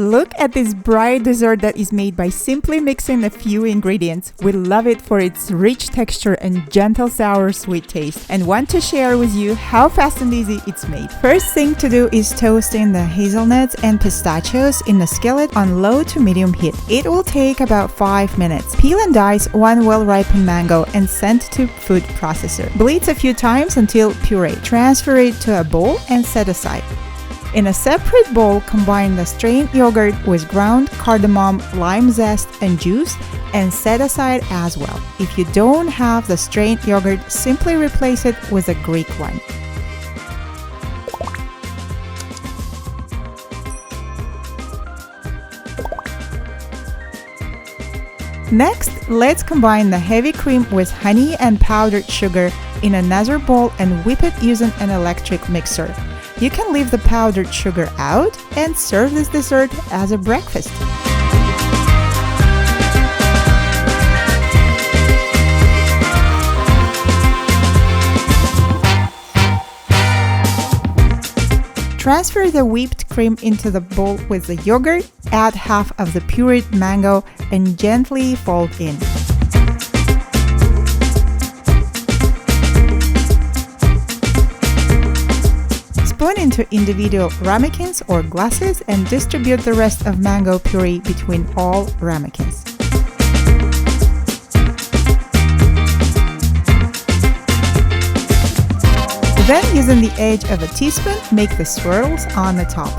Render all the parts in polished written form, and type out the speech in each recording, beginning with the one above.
Look at this bright dessert that is made by simply mixing a few ingredients. We love it for its rich texture and gentle sour sweet taste, and want to share with you how fast and easy it's made. First thing to do is toasting the hazelnuts and pistachios in a skillet on low to medium heat. It will take about 5 minutes. Peel and dice one well-ripened mango and send to food processor. Bleed a few times until puree. Transfer it to a bowl and set aside. In a separate bowl, combine the strained yogurt with ground cardamom, lime zest, and juice, and set aside as well. If you don't have the strained yogurt, simply replace it with a Greek one. Next, let's combine the heavy cream with honey and powdered sugar in another bowl and whip it using an electric mixer. You can leave the powdered sugar out and serve this dessert as a breakfast. Transfer the whipped cream into the bowl with the yogurt, add half of the pureed mango, and gently fold in. Spoon into individual ramekins or glasses and distribute the rest of mango puree between all ramekins. Then, using the edge of a teaspoon, make the swirls on the top.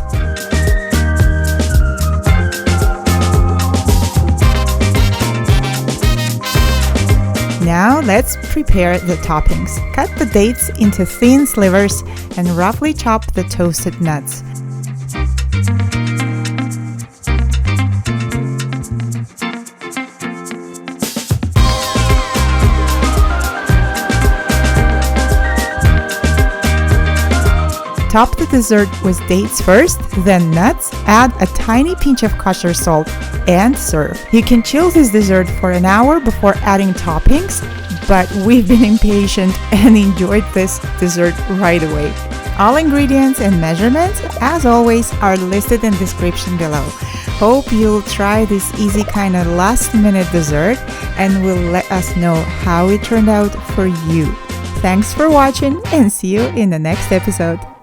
Now let's prepare the toppings. Cut the dates into thin slivers and roughly chop the toasted nuts. Top the dessert with dates first, then nuts, add a tiny pinch of kosher salt, and serve. You can chill this dessert for an hour before adding toppings, but we've been impatient and enjoyed this dessert right away. All ingredients and measurements, as always, are listed in the description below. Hope you'll try this easy kind of last-minute dessert and will let us know how it turned out for you. Thanks for watching and see you in the next episode.